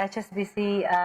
HSBC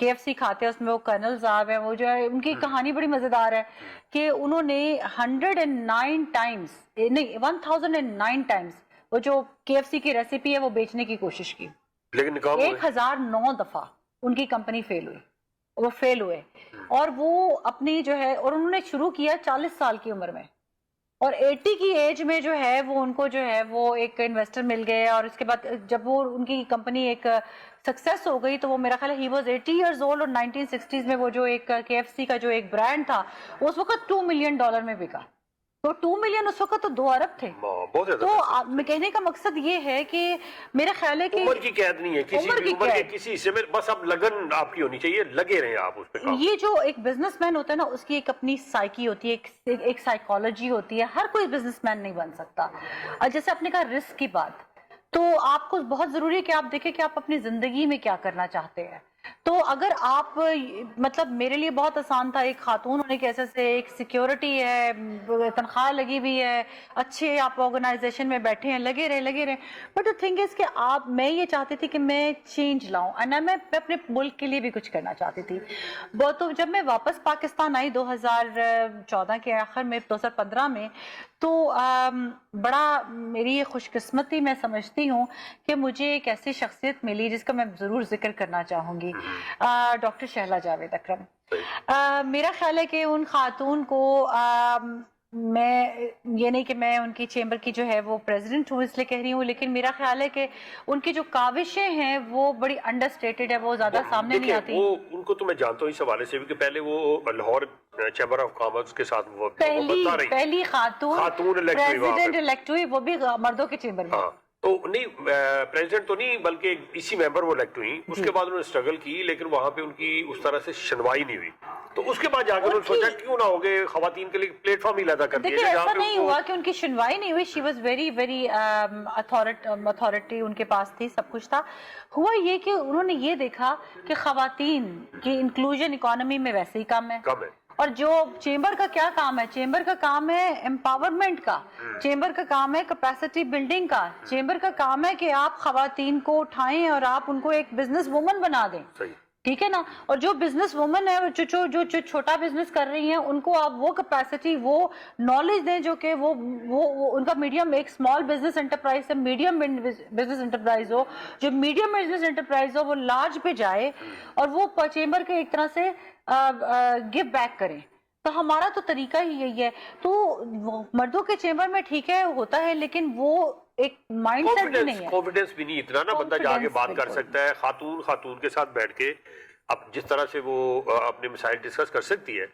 KFC کھاتے ہیں, اس میں وہ کرنل صاحب ہیں, وہ جو ہے ان کی کہانی بڑی مزیدار ہے کہ انہوں نے 109 ٹائمز, نہیں 1009 ٹائمز وہ جو KFC کی ریسیپی ہے وہ بیچنے کی کوشش کی, لیکن 1009 دفعہ ان کی کمپنی فیل ہوئی, وہ فیل ہوئے. اور وہ اپنی جو ہے, اور انہوں نے شروع کیا 40 سال کی عمر میں, اور 80 کی ایج میں جو ہے وہ ان کو جو ہے وہ ایک انویسٹر مل گئے, اور اس کے بعد جب وہ ان کی کمپنی ایک سکسیس ہو گئی تو وہ میرا خیال ہے ہی واز 80 ایئرز اولڈ, اور 1960s میں وہ جو ایک KFC کا جو ایک برانڈ تھا اس وقت $2 ملین میں بکا. تو 2 ملین اس وقت تو 2 ارب تھے. بہت زیادہ. تو میں کہنے کا مقصد یہ ہے کہ میرا خیال ہے کہ عمر کی قید نہیں ہے, کسی بھی عمر کے کسی حصے میں, بس اب لگن آپ کی ہونی چاہیے, لگے رہیں آپ اس پہ کام. یہ جو ایک بزنس مین ہوتا ہے نا, اس کی ایک اپنی سائیکی ہوتی ہے, ایک سائیکالوجی ہوتی ہے, ہر کوئی بزنس مین نہیں بن سکتا. اور جیسے آپ نے کہا رسک کی بات, تو آپ کو بہت ضروری ہے کہ آپ دیکھیں کہ آپ اپنی زندگی میں کیا کرنا چاہتے ہیں. تو اگر آپ, مطلب میرے لیے بہت آسان تھا ایک خاتون ہونے کے ایسے سے, ایک سیکیورٹی ہے, تنخواہ لگی ہوئی ہے, اچھے آپ آرگنائزیشن میں بیٹھے ہیں, لگے رہے. بٹ دا تھنگ از کہ میں یہ چاہتی تھی کہ میں چینج لاؤں, اور میں اپنے ملک کے لیے بھی کچھ کرنا چاہتی تھی. تو جب میں واپس پاکستان آئی 2014 کے آخر میں, 2015 میں, تو بڑا میری یہ خوش قسمتی میں سمجھتی ہوں کہ مجھے ایک ایسی شخصیت ملی جس کا میں ضرور ذکر کرنا چاہوں گی, ڈاکٹر شہلا جاوید اکرم. میرا خیال ہے کہ ان خاتون کو, میں یہ نہیں کہ میں ان کی چیمبر کی جو ہے وہ پریزیڈنٹ ہوں اس لیے کہہ رہی ہوں, لیکن میرا خیال ہے کہ ان کی جو کاوشیں ہیں وہ بڑی انڈر اسٹیٹڈ ہے, وہ زیادہ سامنے نہیں آتی. وہ ان کو تو میں جانتا ہوں اس حوالے سے بھی کہ پہلے وہ لاہور چیمبر آف کامرس کے ساتھ پہلی خاتون پریزیڈنٹ الیکٹ ہوئی, وہ بھی مردوں کے چیمبر میں. تو نہیں, پریزیڈنٹ تو نہیں بلکہ اسی ممبر وہ الیکٹ ہوئی. اس کے بعد انہوں نے اسٹرگل کی, لیکن وہاں پہ ان کی اس طرح سے شنوائی نہیں ہوئی. تو اس کے بعد جا کر انہوں نے سوچا کیوں نہ ہوگے خواتین کے لیے پلیٹ فارم ہی پیدا کر دیا. دیکھیں ایسا نہیں ہوا کہ ان کی شنوائی نہیں ہوئی, she was very very authority in کے پاس تھی, سب کچھ تھا. ہوا یہ کہ انہوں نے یہ دیکھا کہ خواتین کی انکلوژن اکانومی میں ویسے ہی کم ہے, اور جو چیمبر کا کیا کام ہے, چیمبر کا کام ہے امپاورمنٹ کا, چیمبر کا کام ہے کیپیسٹی بلڈنگ کا, چیمبر کا کام ہے کہ آپ خواتین کو اٹھائیں اور آپ ان کو ایک بزنس وومن بنا دیں. ٹھیک ہے نا, اور جو بزنس وومن ہے, جو چھوٹا بزنس کر رہی ہیں, ان کو آپ وہ کیپیسٹی, وہ نالج دیں جو کہ وہ ان کا میڈیم, ایک اسمال بزنس انٹرپرائز سے میڈیم بزنس انٹرپرائز ہو, جو میڈیم بزنس انٹرپرائز ہو وہ لارج پہ جائے, اور وہ چیمبر کے ایک طرح سے گیو بیک کریں. تو ہمارا تو طریقہ ہی یہی ہے. تو مردوں کے چیمبر میں ٹھیک ہے ہوتا ہے, لیکن وہ ایک مائنڈ سیٹ بھی نہیں ہے, کانفیڈنس بھی نہیں اتنا نا, بندہ جا کے بات کر سکتا ہے, خاتون کے ساتھ بیٹھ کے اب جس طرح سے وہ اپنے مسائل ڈسکس کر سکتی ہے,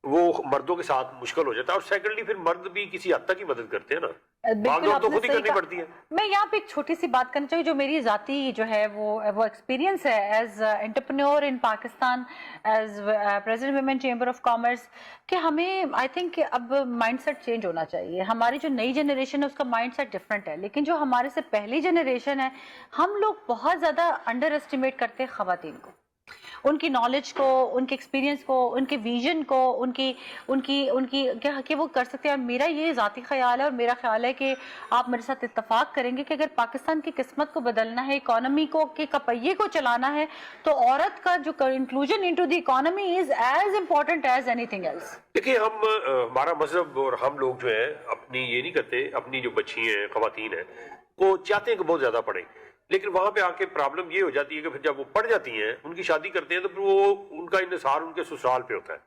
وہ مردوں کے ساتھ مشکل ہو جاتا ہے. اور سیکنڈلی پھر مرد بھی کسی حد تک ہی مدد کرتے ہیں نا, باغ تو خود ہی کرنی پڑتی ہے. میں یہاں پہ ایک چھوٹی سی بات کرنا چاہیے جو میری ذاتی جو ہے وہ ایکسپیرینس ہے as entrepreneur in Pakistan, as president women chamber of commerce, کہ ہمیں آئی تھنک کہ اب مائنڈ سیٹ چینج ہونا چاہیے. ہماری جو نئی جنریشن ہے اس کا مائنڈ سیٹ ڈفرینٹ ہے, لیکن جو ہمارے سے پہلی جنریشن ہے, ہم لوگ بہت زیادہ انڈر ایسٹیمیٹ کرتے ہیں خواتین کو, ان کی نالج کو, ان کے ایکسپیرینس کو, ان کے ویژن کو, ان کی کیا کہ وہ کر سکتے ہیں. میرا یہ ذاتی خیال ہے, اور میرا خیال ہے کہ آپ میرے ساتھ اتفاق کریں گے کہ اگر پاکستان کی قسمت کو بدلنا ہے, اکانومی کو کے کپہیے کو چلانا ہے, تو عورت کا جو inclusion into the economy is as important as anything else. دیکھیے ہمارا مذہب اور ہم لوگ جو ہیں اپنی یہ نہیں کرتے, اپنی جو بچی ہیں خواتین ہیں وہ چاہتے ہیں کہ بہت زیادہ پڑھیں, لیکن وہاں پہ آ کے پرابلم یہ ہو جاتی ہے کہ پھر جب وہ پڑھ جاتی ہیں, ان کی شادی کرتے ہیں, تو پھر وہ ان کا انحصار ان کے سسرال پہ ہوتا ہے.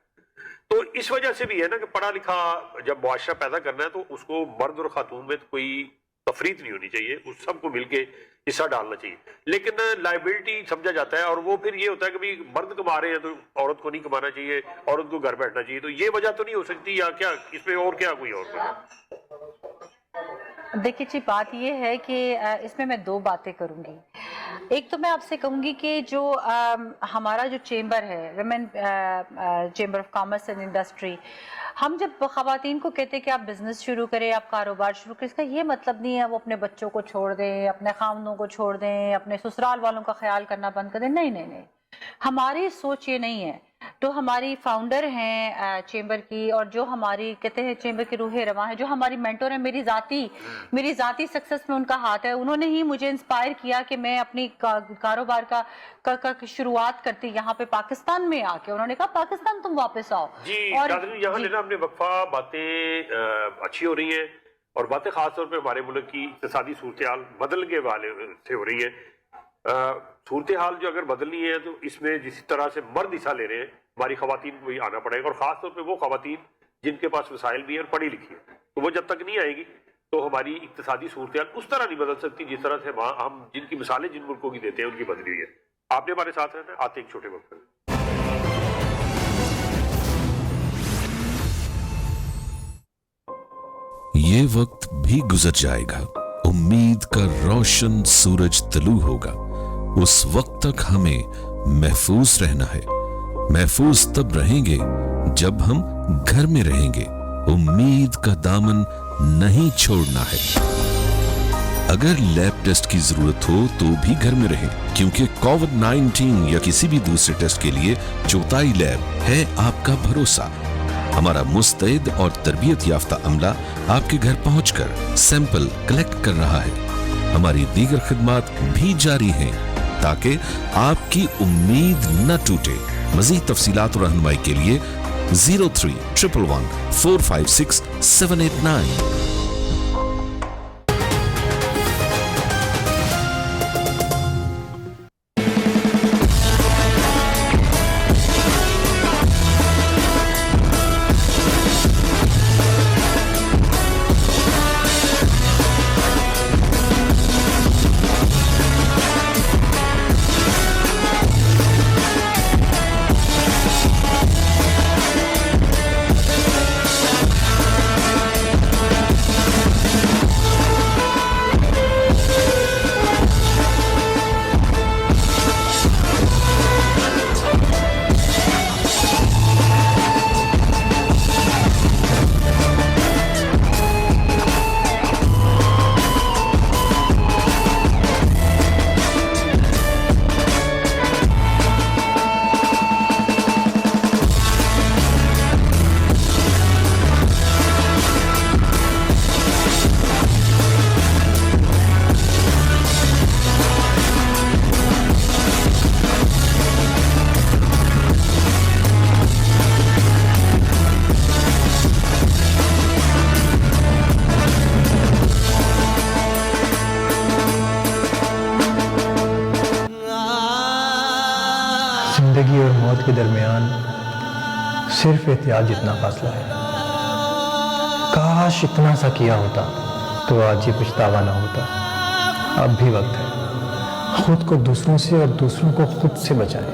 تو اس وجہ سے بھی ہے نا کہ پڑھا لکھا جب معاشرہ پیدا کرنا ہے تو اس کو مرد اور خاتون میں کوئی تفریق نہیں ہونی چاہیے, اس سب کو مل کے حصہ ڈالنا چاہیے. لیکن لائبلٹی سمجھا جاتا ہے, اور وہ پھر یہ ہوتا ہے کہ مرد کما رہے ہیں تو عورت کو نہیں کمانا چاہیے, عورت کو گھر بیٹھنا چاہیے. تو یہ وجہ تو نہیں ہو سکتی, یا کیا اس میں اور کیا کوئی اور وجہ؟ دیکھیے جی, بات یہ ہے کہ اس میں دو باتیں کروں گی. ایک تو میں آپ سے کہوں گی کہ جو ہمارا جو چیمبر ہے, women chamber of commerce and industry, ہم جب خواتین کو کہتے ہیں کہ آپ بزنس شروع کریں, آپ کاروبار شروع کریں, اس کا یہ مطلب نہیں ہے وہ اپنے بچوں کو چھوڑ دیں, اپنے خاندانوں کو چھوڑ دیں, اپنے سسرال والوں کا خیال کرنا بند کر دیں. نہیں, ہماری سوچ یہ نہیں ہے. تو ہماری فاؤنڈر ہیں چیمبر کی، اور جو ہماری کہتے ہیں چیمبر کی روح رواں ہے، جو ہماری مینٹور ہیں، میری ذاتی سکسس میں ان کا ہاتھ ہے. انہوں نے ہی مجھے انسپائر کیا کہ میں اپنی کاروبار کا شروعات کرتی یہاں پہ پاکستان میں آ کے. انہوں نے کہا پاکستان تم واپس آؤ. جی ناظرین، یہاں لینا ہم نے وقفہ، باتیں اچھی ہو رہی ہیں، اور باتیں خاص طور پہ ہمارے ملک کی اقتصادی صورتحال بدل کے والے سے ہو رہی ہے. صورتحال جو اگر بدلنی ہے تو اس میں جس طرح سے مرد حصہ لے رہے ہیں، ہماری خواتین کو بھی آنا پڑے گا، اور خاص طور پہ وہ خواتین جن کے پاس وسائل بھی ہیں اور پڑھی لکھی ہیں. تو وہ جب تک نہیں آئے گی تو ہماری اقتصادی صورتحال اس طرح نہیں بدل سکتی جس طرح سے ہم جن کی مثالیں جن ملکوں کی دیتے ہیں ان کی بدلی ہوئی ہے. آپ نے ہمارے ساتھ رہنا ہے. آتے ایک چھوٹے وقت میں. یہ وقت بھی گزر جائے گا، امید کا روشن سورج طلوع ہوگا. اس وقت تک ہمیں محفوظ رہنا ہے. محفوظ تب رہیں گے جب ہم گھر میں رہیں گے. امید کا دامن نہیں چھوڑنا ہے. اگر لیب ٹیسٹ کی ضرورت ہو تو بھی گھر میں رہیں، کیونکہ کووڈ-19 یا کسی بھی دوسرے ٹیسٹ کے لیے چوتائی لیب ہے آپ کا بھروسہ. ہمارا مستعد اور تربیت یافتہ عملہ آپ کے گھر پہنچ کر سیمپل کلیکٹ کر رہا ہے. ہماری دیگر خدمات بھی جاری ہیں تاکہ آپ کی امید نہ ٹوٹے. مزید تفصیلات اور رہنمائی کے لیے 0311 456 789. زندگی اور موت کے درمیان صرف احتیاط جتنا فاصلہ ہے. کاش اتنا سا کیا ہوتا تو آج یہ پچھتاوا نہ ہوتا. اب بھی وقت ہے. خود کو دوسروں سے اور دوسروں کو خود سے بچائیں.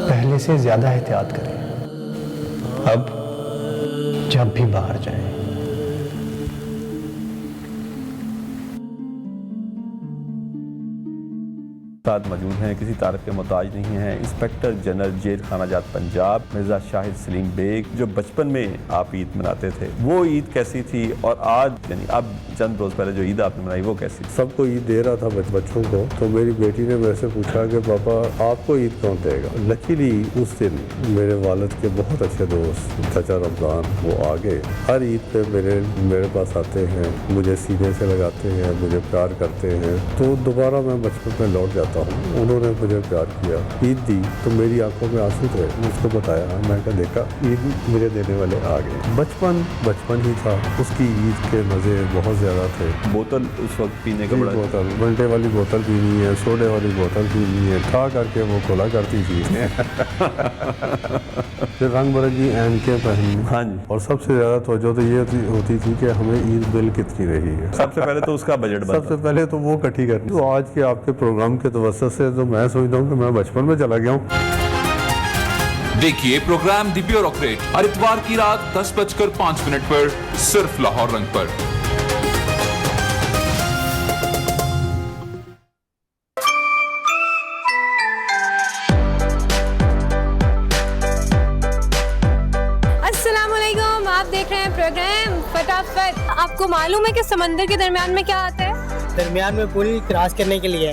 پہلے سے زیادہ احتیاط کریں. اب جب بھی باہر جائیں. ساتھ موجود ہیں، کسی تعارف کے محتاج نہیں ہیں، انسپیکٹر جنرل جیل خانہ جات پنجاب مرزا شاہد سلیم بیگ. جو بچپن میں آپ عید مناتے تھے وہ عید کیسی تھی، اور آج یعنی اب چند روز پہلے جو عید آپ نے منائی وہ کیسی تھی؟ سب کو عید دے رہا تھا بچوں کو، تو میری بیٹی نے میرے سے پوچھا کہ پاپا آپ کو عید کون دے گا. لکیلی اس دن میرے والد کے بہت اچھے دوست چچا رمضان وہ آ گئے. ہر عید پہ میرے پاس آتے ہیں، مجھے سینے سے لگاتے ہیں، مجھے پیار کرتے ہیں. تو دوبارہ میں بچپن میں لوٹ جاتا ہوں. انہوں نے مجھے پیار کیا، عید دی تو میری آنکھوں میں آنسو تھے. اس کو بتایا، میں کہا دیکھا عید مجھے دینے والے آ گئے. بچپن ہی تھا، اس کی عید کے مزے بہت زیادہ تھے. بوتل اس وقت پینے کا بڑا بوتل بنٹے والی بوتل پینی ہے، سوڈے والی بوتل پینی ہے، ٹھا کر کے وہ کھولا کرتی تھی. پھر رنگ برنگی اینکیں پہنی. ہاں جی. اور سب سے زیادہ توجہ تو یہ ہوتی تھی کہ ہمیں عید بل کتنی رہی ہے. سب سے پہلے تو اس کا بجٹ سب سے پہلے تو وہ کٹھی کرنی. تو آج کے آپ کے پروگرام کے توسط سے تو میں سمجھتا ہوں کہ میں بچپن میں چلا گیا ہوں. دیکھیے پروگرام دی بیوروکریٹ ہر اتوار کی رات 10:05 پر صرف لاہور رنگ پر. السلام علیکم، آپ دیکھ رہے ہیں پروگرام فٹافٹ. آپ کو معلوم ہے کہ سمندر کے درمیان میں کیا آتا ہے؟ درمیان میں پل کراس کرنے کے لیے.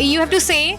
You have to say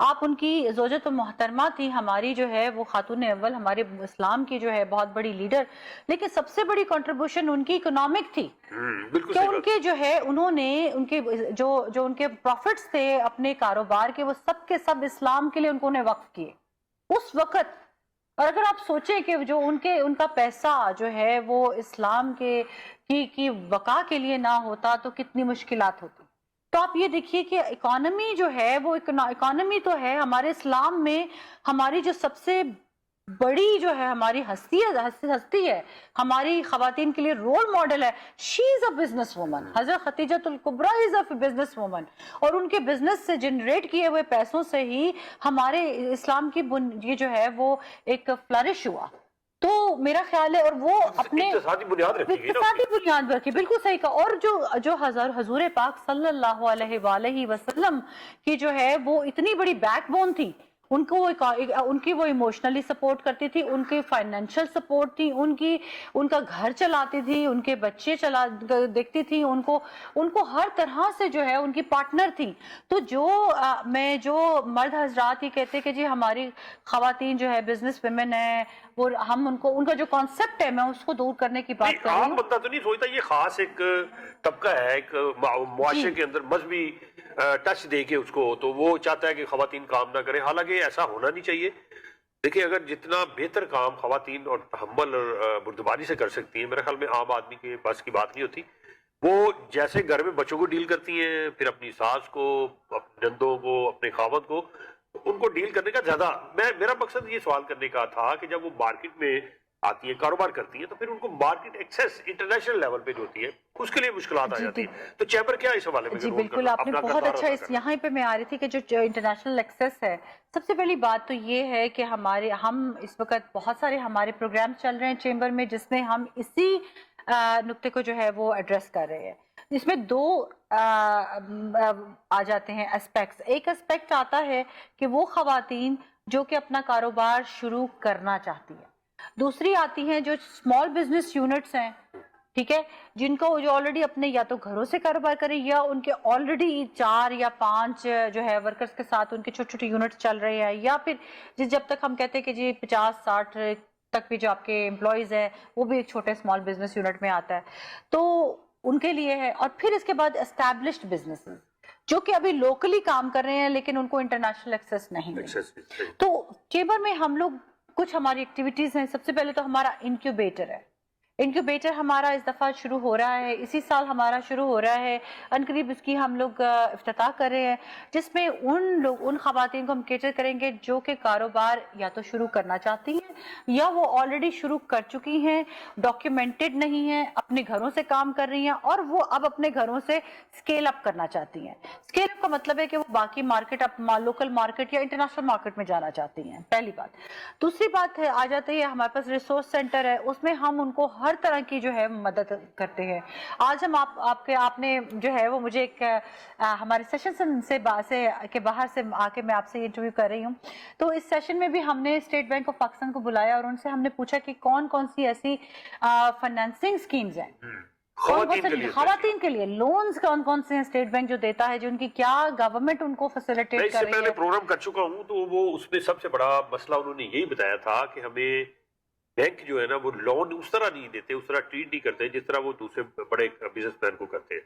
آپ ان کی زوجت محترمہ تھی, ہماری جو ہے وہ خاتون اول, ہمارے اسلام کی جو ہے بہت بڑی لیڈر, لیکن سب سے بڑی کنٹریبیوشن ان کی اکنامک تھی کہ ان کے جو ہے انہوں نے ان کے جو ان کے پروفٹس تھے اپنے کاروبار کے, وہ سب کے سب اسلام کے لیے ان کو نے وقف کیے اس وقت. اور اگر آپ سوچیں کہ جو ان کا پیسہ جو ہے وہ اسلام کی بقا کے لیے نہ ہوتا تو کتنی مشکلات ہوتی. تو آپ یہ دیکھیے کہ اکانومی جو ہے وہ اکانومی تو ہے ہمارے اسلام میں, ہماری جو سب سے بڑی جو ہے ہماری ہستی ہے, ہماری خواتین کے لیے رول ماڈل ہے. شی از اے بزنس وومن, حضرت خدیجہ الکبریٰ از اے بزنس وومن, اور ان کے بزنس سے جنریٹ کیے ہوئے پیسوں سے ہی ہمارے اسلام کی یہ جو ہے وہ ایک فلرش ہوا. تو میرا خیال ہے, اور وہ اپنے اقتصادی بنیاد رکھی, بالکل صحیح کہا. اور جو حضور پاک صلی اللہ علیہ وآلہ وسلم کی جو ہے وہ اتنی بڑی بیک بون تھی, ان کی وہ ایموشنلی سپورٹ کرتی تھی, ان کی فائنینشیل سپورٹ تھی, ان کا گھر چلاتی تھی, ان کے بچے دیکھتی تھی, ان کو ہر طرح سے جو ہے ان کی پارٹنر تھی. تو جو مرد حضرات یہ کہتے کہ جی ہماری خواتین جو ہے بزنس ویمن ہیں, اور ہم ان کا جو کانسیپٹ ہے, میں اس کو دور کرنے کی بات کر رہی ہوں. بندہ تو نہیں سوچتا یہ خاص ایک طبقہ ہے, ایک معاشرے کے اندر مذہبی ٹچ دے کے اس کو, تو وہ چاہتا ہے کہ خواتین کام نہ کریں, حالانکہ ایسا ہونا نہیں چاہیے. دیکھیں اگر جتنا بہتر کام خواتین اور تحمل اور بردباری سے کر سکتی ہیں, میرے خیال میں عام آدمی کے پاس کی بات نہیں ہوتی. وہ جیسے گھر میں بچوں کو ڈیل کرتی ہیں, پھر اپنی ساس کو, اپنے نندوں کو, اپنے خاوند کو, ان کو ڈیل کرنے کا زیادہ, میرا مقصد یہ سوال کرنے کا تھا کہ جب وہ مارکیٹ میں آتی ہیں, کاروبار کرتی ہیں, تو پھر ان کو مارکیٹ ایکسیس انٹرنیشنل لیول پہ جو ہوتی ہے اس کے لیے مشکلات آ جاتی ہیں. تو چیمبر کیا اس حوالے میں؟ جی بالکل, آپ نے بہت اچھا, یہاں پہ میں آ رہی تھی کہ جو انٹرنیشنل ایکسیس ہے, سب سے پہلی بات تو یہ ہے کہ ہم اس وقت بہت سارے ہمارے پروگرام چل رہے ہیں چیمبر میں, جس میں ہم اسی نقطے کو جو ہے وہ ایڈریس کر رہے ہیں. اس میں دو آ جاتے ہیں اسپیکٹس. ایک اسپیکٹ آتا ہے کہ وہ خواتین جو کہ اپنا کاروبار شروع کرنا چاہتی ہیں, دوسری آتی ہیں جو اسمال بزنس یونٹس ہیں, ٹھیک ہے, جن کو جو آلریڈی اپنے یا تو گھروں سے کاروبار کریں, یا ان کے آلریڈی 4 یا 5 جو ہے ورکرز کے ساتھ ان کے چھوٹے چھوٹے یونٹس چل رہے ہیں, یا پھر جب تک ہم کہتے ہیں کہ جی 50-60 تک بھی جو آپ کے امپلائیز ہیں وہ بھی ایک چھوٹے اسمال بزنس یونٹ میں آتا ہے, تو ان کے لیے ہے. اور پھر اس کے بعد اسٹیبلشڈ بزنسز جو کہ ابھی لوکلی کام کر رہے ہیں لیکن ان کو انٹرنیشنل ایکسیس نہیں ہے. تو چیمبر میں ہم لوگ کچھ ہماری ایکٹیویٹیز ہیں. سب سے پہلے تو ہمارا انکیوبیٹر ہے. انکیوبیٹر ہمارا اس دفعہ شروع ہو رہا ہے, اسی سال ہمارا شروع ہو رہا ہے, عنقریب اس کی ہم لوگ افتتاح کر رہے ہیں, جس میں ان خواتین کو ہم کیٹر کریں گے جو کہ کاروبار یا تو شروع کرنا چاہتی ہیں یا وہ آلریڈی شروع کر چکی ہیں, ڈاکیومنٹڈ نہیں ہیں, اپنے گھروں سے کام کر رہی ہیں, اور وہ اب اپنے گھروں سے اسکیل اپ کرنا چاہتی ہیں. اسکیل اپ کا مطلب ہے کہ وہ باقی مارکیٹ, لوکل مارکیٹ یا انٹرنیشنل مارکیٹ میں جانا چاہتی ہیں, پہلی بات. دوسری بات ہے, آ جاتی ہے ہمارے پاس ریسورس سینٹر ہے, اس میں ہم ان کو ہر طرح کی جو ہے مدد کرتے ہیں. آج ہم آپ نے جو ہے وہ مجھے ایک ہمارے سیشن سے باہر سے آ کے میں آپ سے انٹرویو کر رہی ہوں, تو اس سیشن میں بھی ہم نے اسٹیٹ بینک آف پاکستان کو بلایا اور ان سے ہم نے پوچھا کہ کون کون سی ایسی فائنینسنگ اسکیمز ہیں خواتین کے لیے, لونز کون کون سے ہیں اسٹیٹ بینک جو دیتا ہے, جو ان کی کیا گورنمنٹ ان کو فیسیلیٹیٹ کر رہی ہے. میں اس سے پہلے پروگرام کر چکا ہوں, تو وہ اس میں سب سے بڑا مسئلہ انہوں نے یہی بتایا تھا کہ ہمیں بینک جو ہے نا وہ لون اس طرح نہیں دیتے, اس طرح ٹریٹ نہیں کرتے جس طرح وہ دوسرے بڑے بزنس مین کو کرتے ہیں.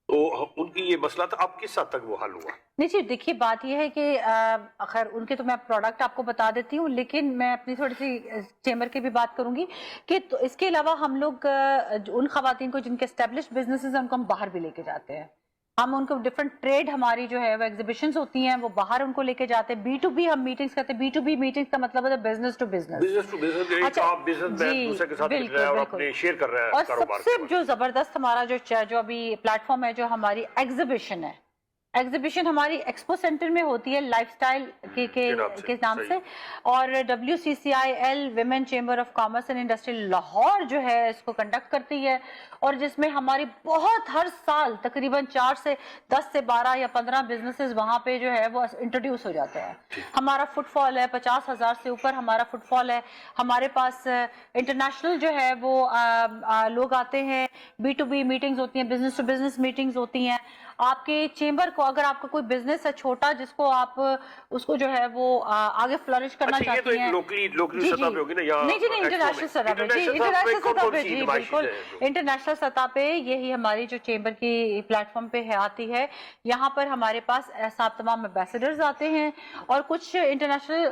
تو ان کی یہ مسئلہ تھا, اب کس حد تک وہ حل ہوا؟ نہیں جی دیکھیے, بات یہ ہے کہ خیر ان کے تو میں پروڈکٹ آپ کو بتا دیتی ہوں, لیکن میں اپنی تھوڑی سی چیمبر کی بھی بات کروں گی کہ اس کے علاوہ ہم لوگ ان خواتین کو جن کے اسٹیبلشڈ بزنسز ہیں ان کو ہم باہر بھی لے کے جاتے ہیں. ہم ان کو ڈفرنٹ ٹریڈ ہماری جو ہے وہ ایگزیبیشنز ہوتی ہیں, وہ باہر ان کو لے کے جاتے ہیں. B2B ہم میٹنگز کرتے ہیں. B2B میٹنگز کا مطلب ہے بزنس ٹو بزنس, اور سب سے جو زبردست ہمارا جو ابھی پلیٹ فارم ہے, جو ہماری ایگزیبیشن ہے, ایگزیبیشن ہماری ایکسپو سینٹر میں ہوتی ہے لائف سٹائل کے نام سے, اور WCCIL women chamber of commerce and industry Lahore جو ہے اس کو کنڈکٹ کرتی ہے, اور جس میں ہماری بہت ہر سال تقریباً 4 سے 10 سے 12 یا 15 بزنسز وہاں پہ جو ہے وہ انٹروڈیوس ہو جاتے ہیں. ہمارا فٹ فال ہے 50,000 سے اوپر ہمارا فٹ فال ہے. ہمارے پاس انٹرنیشنل جو ہے وہ لوگ آتے ہیں, B2B میٹنگز ہوتی ہیں, بزنس ٹو بزنس میٹنگز ہوتی ہیں, آپ کے چیمبر کو, اگر آپ کا کوئی بزنس ہے چھوٹا جس کو آپ اس کو جو ہے وہ آگے فلرش کرنا چاہتی ہیں, لوکلی سطح پہ ہوگی نا, یا نہیں جی نہیں, انٹرنیشنل سطح پہ, جی انٹرنیشنل سطح پہ, جی بالکل انٹرنیشنل سطح پہ یہی ہماری جو چیمبر کی پلیٹ فارم پہ آتی ہے. یہاں پر ہمارے پاس ایسا تمام ایمبیسڈرز آتے ہیں اور کچھ انٹرنیشنل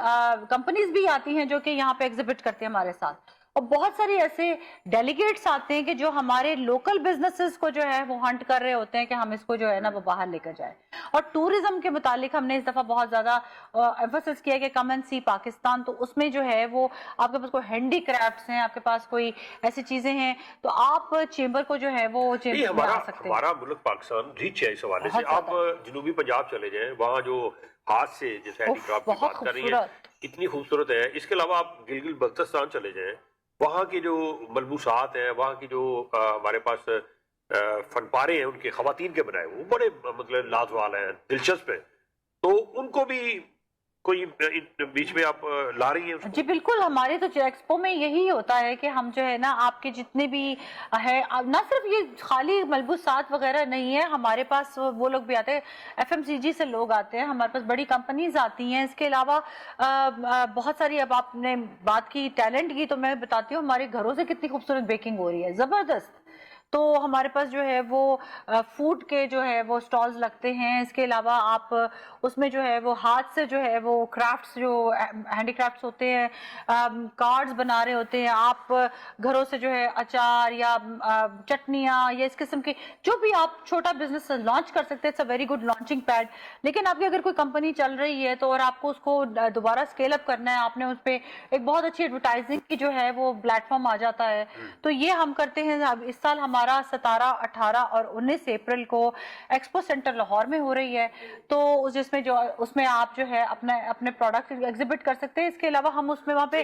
کمپنیز بھی آتی ہیں جو کہ یہاں پہ ایگزیبٹ کرتے ہیں ہمارے ساتھ, اور بہت سارے ایسے ڈیلیگیٹس آتے ہیں کہ جو ہمارے لوکل بزنسز کو جو ہے وہ ہنٹ کر رہے ہوتے ہیں کہ ہم اس کو جو ہے نا وہ باہر لے کر جائیں. اور ٹورزم کے متعلق ہم نے اس دفعہ بہت زیادہ ایمفسس کیا کہ کم اینڈ سی پاکستان, تو اس میں جو ہے وہ آپ کے پاس کوئی ہینڈی کرافٹس ہیں, آپ کے پاس کوئی ایسی چیزیں ہیں, تو آپ چیمبر کو جو ہے وہ چیمبر میں آ سکتے ہیں. ہمارا ملک پاکستان ریچ ہے اس حوالے سے. آپ جنوبی پنجاب چلے جائیں, وہاں جو ہاتھ سے جیسے ہینڈی کرافٹ کی بات کر رہی ہیں اتنی خوبصورت ہے. اس کے علاوہ آپ گلگت بلتستان چلے جائیں, وہاں کی جو ملبوسات ہیں, وہاں کی جو ہمارے پاس فن پارے ہیں ان کے خواتین کے بنائے وہ بڑے مطلب لازوال ہیں, دلچسپ ہیں, تو ان کو بھی کوئی بیچ میں آپ لا رہی ہیں؟ جی بالکل, ہمارے تو ایکسپو میں یہی ہوتا ہے کہ ہم جو ہے نا آپ کے جتنے بھی ہے, نہ صرف یہ خالی ملبوسات وغیرہ نہیں ہے, ہمارے پاس وہ لوگ بھی آتے ہیں, FMCG سے لوگ آتے ہیں, ہمارے پاس بڑی کمپنیز آتی ہیں. اس کے علاوہ بہت ساری, اب آپ نے بات کی ٹیلنٹ کی, تو میں بتاتی ہوں ہمارے گھروں سے کتنی خوبصورت بیکنگ ہو رہی ہے, زبردست. تو ہمارے پاس جو ہے وہ فوڈ کے جو ہے وہ سٹالز لگتے ہیں. اس کے علاوہ آپ اس میں جو ہے وہ ہاتھ سے جو ہے وہ کرافٹس, جو ہینڈی کرافٹس ہوتے ہیں, کارڈز بنا رہے ہوتے ہیں, آپ گھروں سے جو ہے اچار یا چٹنیاں یا اس قسم کی جو بھی آپ چھوٹا بزنس لانچ کر سکتے ہیں. It's a very good launching pad. لیکن آپ کی اگر کوئی کمپنی چل رہی ہے تو اور آپ کو اس کو دوبارہ اسکیل اپ کرنا ہے, آپ نے اس پہ ایک بہت اچھی ایڈورٹائزنگ کی جو ہے وہ پلیٹ فارم آ جاتا ہے. تو یہ ہم کرتے ہیں. اس سال ہمارا 17, 18 اور 19 اپریل کو ایکسپو سینٹر لاہور میں ہو رہی ہے, تو جس میں جو اس میں آپ جو ہے اپنے پروڈکٹ ایگزیبٹ کر سکتے ہیں. اس کے علاوہ ہم اس میں وہاں پہ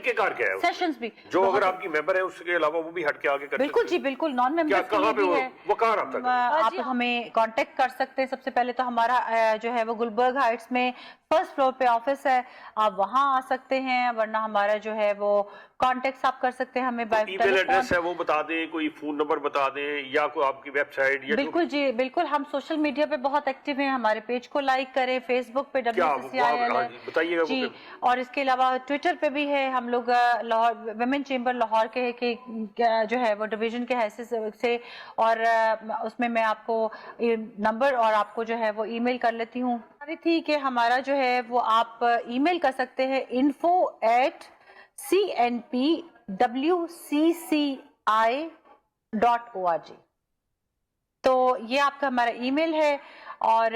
سیشنز بھی, جو اگر آپ کی ممبر ہے اس کے علاوہ وہ بھی ہٹ کے آگے کر سکتے ہیں. بالکل جی بالکل, نان ممبرز کے لیے بھی ہے. وہ کہاں رابطہ کریں؟ آپ ہمیں کانٹیکٹ کر سکتے ہیں. سب سے پہلے تو ہمارا جو ہے وہ گلبرگ ہائٹس میں فرسٹ فلور پہ آفس ہے, آپ وہاں آ سکتے ہیں, ورنہ ہمارا جو ہے وہ کانٹیکٹس آپ کر سکتے ہیں ہمیں بائی ای میل ایڈریس ہے وہ بتا دیں, کوئی فون نمبر بتا دیں, یا کوئی آپ کی ویب سائٹ. بالکل جی بالکل, ہم سوشل میڈیا پہ بہت ایکٹیو ہیں, ہمارے پیج کو لائک کریں, فیس بک پہ WCCIL جی, اور اس کے علاوہ ٹویٹر پہ بھی ہے. ہم لوگ لاہور ویمن چیمبر لاہور کے جو ہے وہ ڈویژن کے حیثیت سے, اور اس میں آپ کو نمبر اور آپ کو جو ہے وہ ای میل کر لیتی ہوں. تھی کہ ہمارا جو ہے وہ آپ ای میل کر سکتے ہیں info@cnpwcci.org. تو یہ آپ کا ہمارا ای میل ہے, اور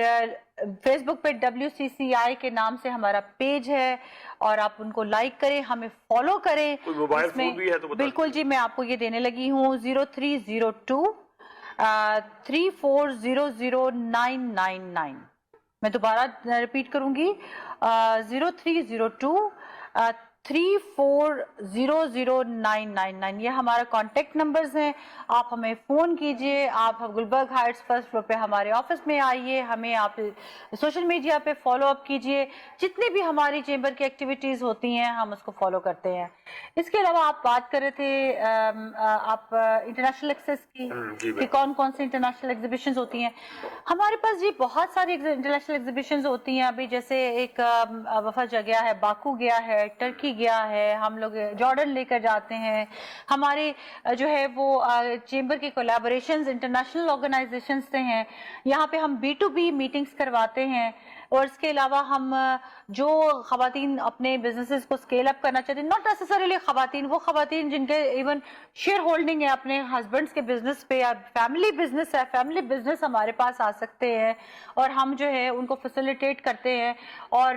فیس بک پہ WCCI کے نام سے ہمارا پیج ہے, اور آپ ان کو لائک کریں, ہمیں فالو کریں. موبائل فون بھی ہے تو بالکل جی, میں آپ کو یہ دینے لگی ہوں 0302 34000999. میں دوبارہ ریپیٹ کروں گی, 0302 34000999. یہ ہمارا کانٹیکٹ نمبرز ہیں. آپ ہمیں فون کیجئے, آپ گلبرگ ہائٹس فرسٹ فلور پہ ہمارے آفس میں آئیے, ہمیں آپ سوشل میڈیا پہ فالو اپ کیجئے. جتنی بھی ہماری چیمبر کی ایکٹیویٹیز ہوتی ہیں ہم اس کو فالو کرتے ہیں. اس کے علاوہ آپ بات کر رہے تھے آپ انٹرنیشنل ایکسیس کی, کہ کون کون سی انٹرنیشنل ایگزیبیشنز ہوتی ہیں. ہمارے پاس جی بہت ساری انٹرنیشنل ایگزیبیشنز ہوتی ہیں. ابھی جیسے ایک وفد گیا ہے, باکو گیا ہے, ٹرکی گیا ہے, ہم لوگ جارڈن لے کر جاتے ہیں. ہمارے جو ہے وہ چیمبر کی کولیبوریشنز انٹرنیشنل آرگنائزیشن سے ہیں. یہاں پہ ہم B2B میٹنگز کرواتے ہیں. اور اس کے علاوہ ہم جو خواتین اپنے بزنسز کو اسکیل اپ کرنا چاہتے ہیں, ناٹ نیسسریلی خواتین, وہ خواتین جن کے ایون شیئر ہولڈنگ ہے اپنے ہسبینڈس کے بزنس پہ, یا فیملی بزنس ہے, فیملی بزنس ہمارے پاس آ سکتے ہیں, اور ہم جو ہے ان کو فیسیلیٹیٹ کرتے ہیں. اور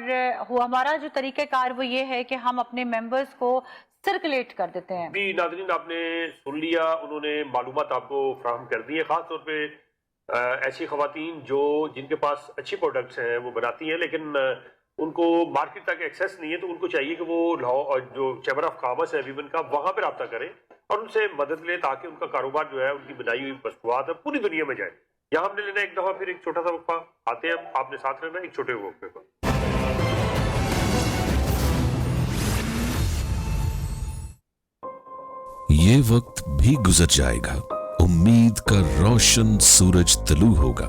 ہمارا جو طریقہ کار وہ یہ ہے کہ ہم اپنے ممبرس کو سرکولیٹ کر دیتے ہیں. بھی ناظرین آپ نے سن لیا, انہوں نے معلومات آپ کو فراہم کر دی ہے. خاص طور پہ ایسی خواتین جن کے پاس اچھی پروڈکٹس ہیں وہ بناتی ہیں, لیکن ان کو مارکیٹ تک ایکسیس نہیں ہے, تو ان کو چاہیے کہ وہ جو چیمبر آف کامرس ہے ویمن کا, وہاں پہ رابطہ کریں اور ان سے مدد لیں, تاکہ ان کا کاروبار جو ہے, ان کی بنائی ہوئی مصنوعات پوری دنیا میں جائے. یہاں ہم نے لینا ایک دفعہ پھر ایک چھوٹا سا وقفہ, آتے ہیں آپ نے ساتھ رہنا ایک چھوٹے وقفے پر. یہ وقت بھی گزر جائے گا, امید کا روشن سورج طلوع ہوگا,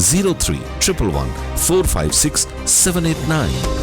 0311 456 789।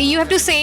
You have to say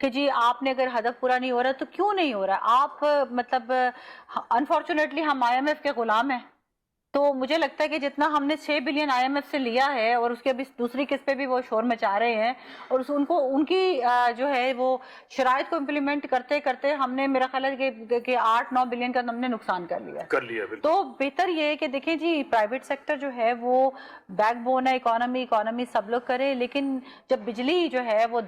کہ جی آپ نے اگر ہدف پورا نہیں ہو رہا تو کیوں نہیں ہو رہا. آپ مطلب انفارچونیٹلی ہم IMF کے غلام ہیں. تو مجھے لگتا ہے کہ جتنا ہم نے 6 بلین IMF سے لیا ہے اور اس کے ابھی دوسری قسط پہ بھی وہ شور مچا رہے ہیں اور ان کی جو ہے وہ شرائط کو امپلیمنٹ کرتے کرتے ہم نے میرا خیال ہے کہ 8-9 بلین کا ہم نے نقصان کر لیا. تو بہتر یہ ہے کہ دیکھیں جی پرائیویٹ سیکٹر جو ہے وہ بیک بون ہے اکانومی سب لوگ کرے, لیکن جب بجلی جو ہے وہ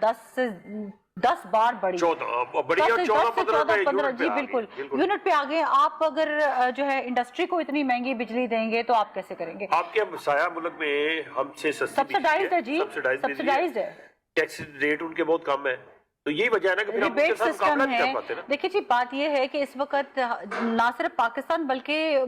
10 بار بڑی 14-15 جی بالکل یونٹ پہ آگے. آپ اگر جو ہے انڈسٹری کو اتنی مہنگی بجلی دیں گے تو آپ کیسے کریں گے؟ آپ کے مسایہ ملک میں ہم سے سبسیڈائزڈ ہے جی, سبسیڈائزڈ ہے, ٹیکس ریٹ ان کے بہت کم ہے, تو یہی وجہ ہے نا کہ ریبیٹ سسٹم ہے. دیکھیے جی بات یہ ہے کہ اس وقت نہ صرف پاکستان بلکہ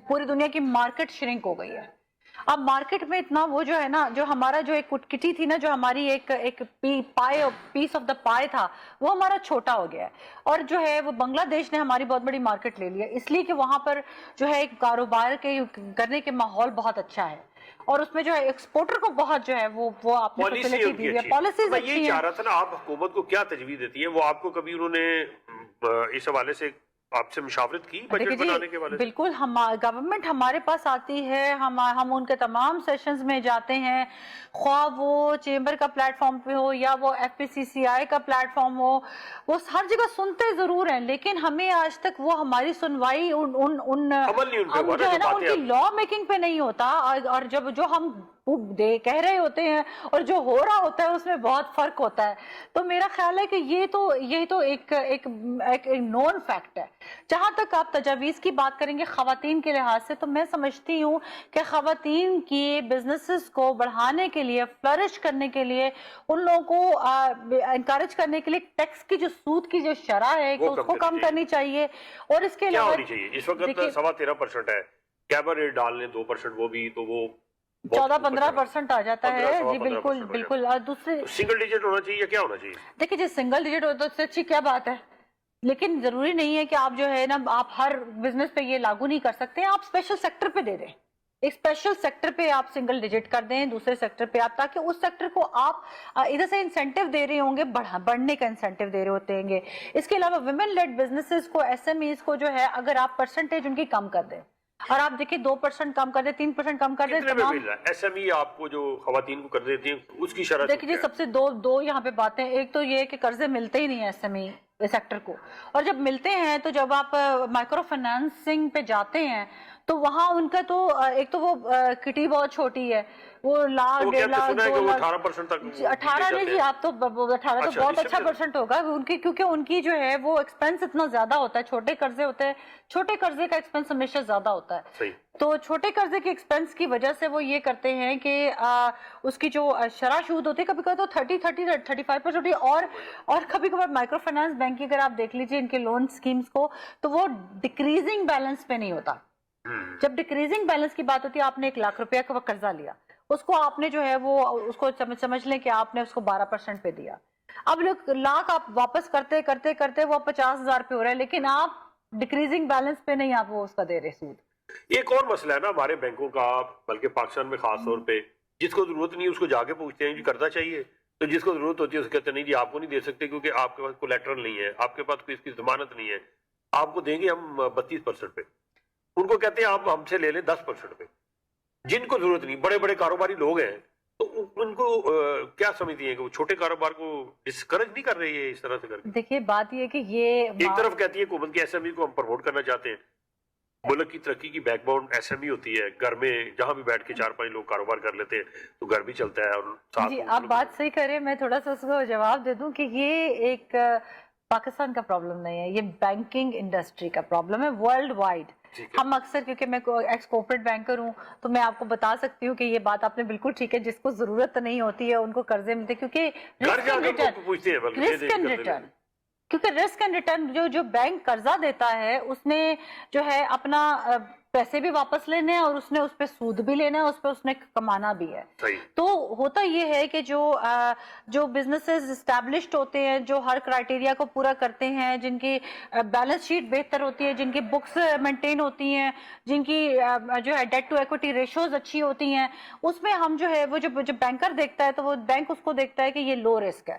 پوری دنیا کی مارکیٹ شرنک ہو گئی ہے. اب مارکیٹ میں اتنا وہ جو ہے نا, جو ہمارا جو ایک کٹی تھی نا, جو ہماری ایک پیس آف دا پائے تھا, وہ ہمارا چھوٹا ہو گیا ہے. اور جو ہے وہ بنگلہ دیش نے ہماری بہت بڑی مارکیٹ لے لیا, اس لیے کہ وہاں پر جو ہے ایک کاروبار کے کرنے کے ماحول بہت اچھا ہے اور اس میں جو ہے ایکسپورٹر کو بہت جو ہے وہ آپ نے فیسلٹی دی ہے, پالیسیز اچھی ہیں. میں یہ چاہ رہا تھا نا, آپ حکومت کو کیا تجویز دیتی ہیں؟ وہ آپ کو کبھی انہوں نے اس حوالے سے آپ سے مشاورت کی بجٹ بنانے کے بارے میں؟ بالکل, گورنمنٹ ہمارے پاس آتی ہے, ہم ان کے تمام سیشنز میں جاتے ہیں, خواہ وہ چیمبر کا پلیٹ فارم پہ ہو یا وہ FPCCI کا پلیٹ فارم ہو, وہ ہر جگہ سنتے ضرور ہیں, لیکن ہمیں آج تک وہ ہماری سنوائی جو ہے نا ان کی لا میکنگ پہ نہیں ہوتا. اور جو ہم کہہ رہے ہوتے ہیں اور جو ہو رہا ہوتا ہے اس میں بہت فرق ہوتا ہے. تو میرا خیال ہے کہ یہ تو ایک نون فیکٹ ہے. جہاں تک آپ تجاویز کی بات کریں گے خواتین کے لحاظ سے, تو میں سمجھتی ہوں کہ خواتین کی بزنسز کو بڑھانے کے لیے, فلرش کرنے کے لیے, ان لوگوں کو انکریج کرنے کے لیے ٹیکس کی جو سود کی جو شرح ہے اس کو کم کرنی چاہیے. اور اس کے علاوہ اس وقت 13.5% ہے, کیبر ریٹ ڈال لیں 2%, وہ بھی تو وہ 14-15% آ جاتا ہے جی. بالکل. اور دوسرے سنگل ڈیجٹ ہونا چاہیے, کیا ہونا چاہیے؟ دیکھیں جی سنگل ڈیجٹ ہوتا ہے اس سے اچھی کیا بات ہے, لیکن ضروری نہیں ہے کہ آپ جو ہے نا آپ ہر بزنس پہ یہ لاگو نہیں کر سکتے. آپ اسپیشل سیکٹر پہ دے دیں, ایک اسپیشل سیکٹر پہ آپ سنگل ڈیجٹ کر دیں, دوسرے سیکٹر پہ آپ, تاکہ اس سیکٹر کو آپ ادھر سے انسینٹیو دے رہے ہوں گے, بڑھنے کا انسینٹیو دے رہے ہوتے ہیں. اس کے علاوہ ویمن لیڈ بزنسز کو, SMEs کو جو ہے اگر آپ پرسنٹیج ان کی کم کر دیں, اور آپ دیکھیں 2% کم کر دیں, 3% کم کر دیں, تمام SME آپ کو جو خواتین کو کر دیتی ہیں اس کی شرح دیکھیں جی. سب سے دو یہاں پہ باتیں, ایک تو یہ کہ قرضے ملتے ہی نہیں ہیں SME سیکٹر کو, اور جب ملتے ہیں تو جب آپ مائکرو فائنانسنگ پہ جاتے ہیں تو وہاں ان کا تو ایک تو وہ کٹی بہت چھوٹی ہے, وہ 1 لاکھ 1.5 لاکھ 2 لاکھ 18% تک 18 نہیں جی, آپ تو 18 تو بہت اچھا پرسنٹ ہوگا ان کی, کیونکہ ان کی جو ہے وہ ایکسپینس اتنا زیادہ ہوتا ہے. چھوٹے قرضے ہوتے ہیں, چھوٹے قرضے کا ایکسپینس ہمیشہ زیادہ ہوتا ہے. تو چھوٹے قرضے کے ایکسپینس کی وجہ سے وہ یہ کرتے ہیں کہ اس کی جو شرح سود ہوتی ہے کبھی کبھی تو 35% ہوتی ہے. اور کبھی کبھار مائکرو فائنانس بینک کی اگر آپ دیکھ لیجئے ان کے لون سکیمز کو, تو وہ ڈیکریزنگ بیلنس پہ نہیں ہوتا. جب ڈیکریزنگ بیلنس کی بات ہوتی ہے, آپ نے 1 لاکھ روپیہ کا قرضہ لیا, اس کو آپ نے جو ہے وہ اس کو سمجھ لیں کہ آپ نے اس کو 12% پہ دیا. اب لاکھ آپ واپس کرتے کرتے کرتے وہ 50,000 پہ ہو رہا ہے, لیکن آپ ڈیکریزنگ بیلنس پہ نہیں آپ وہ اس کا دے رہے سود. ایک اور مسئلہ ہے نا ہمارے بینکوں کا, بلکہ پاکستان میں خاص طور پہ, جس کو ضرورت نہیں اس کو جا کے پوچھتے ہیں جی کرنا چاہیے, تو جس کو ضرورت ہوتی ہے اس کو کہتے ہیں نہیں جی آپ کو نہیں دے سکتے کیونکہ آپ کے پاس کولیٹرل نہیں ہے, آپ کے پاس کوئی اس کی ضمانت نہیں ہے, آپ کو دیں گے ہم 32% پہ. ان کو کہتے ہیں آپ ہم سے لے لیں 10% پہ. جن کو ضرورت نہیں, بڑے بڑے کاروباری لوگ ہیں, تو ان کو کیا سمجھتی ہیں کہ وہ چھوٹے کاروبار کو ڈسکریج نہیں کر رہی ہے اس طرح سے کر کے؟ دیکھیے بات یہ کہ یہ ایک طرف کہتی ہے حکومت کے SME کو ہم پروموٹ کرنا چاہتے ہیں, ملک کی ترقی کی بیک بون SME ہوتی ہے, گھر میں جہاں بھی بیٹھ کے 4-5 لوگ کاروبار کر لیتے ہیں تو گھر بھی چلتا ہے. اور جی آپ بات صحیح کریں, میں تھوڑا سا اس کو جواب دے دوں کہ یہ ایک پاکستان کا پرابلم نہیں ہے, یہ بینکنگ انڈسٹری کا پرابلم ہے ورلڈ وائڈ. ہم اکثر, کیونکہ میں ایکس کارپوریٹ بینکر ہوں, تو میں آپ کو بتا سکتی ہوں کہ یہ بات آپ نے بالکل ٹھیک ہے, جس کو ضرورت نہیں ہوتی ہے ان کو قرضے ملتے, کیونکہ رسک اینڈ ریٹرن جو بینک قرضہ دیتا ہے اس نے جو ہے اپنا پیسے بھی واپس لینے ہیں اور اس نے اس پہ سود بھی لینا ہے, اس نے کمانا بھی ہے. تو ہوتا یہ ہے کہ جو بزنسز اسٹیبلشڈ ہوتے ہیں, جو ہر کرائٹیریا کو پورا کرتے ہیں, جن کی بیلنس شیٹ بہتر ہوتی ہے, جن کی بکس مینٹین ہوتی ہیں, جن کی جو ہے ڈیٹ ٹو ایکوٹی ریشوز اچھی ہوتی ہیں, اس میں ہم جو ہے وہ جو بینکر دیکھتا ہے تو وہ بینک اس کو دیکھتا ہے کہ یہ لو رسک ہے.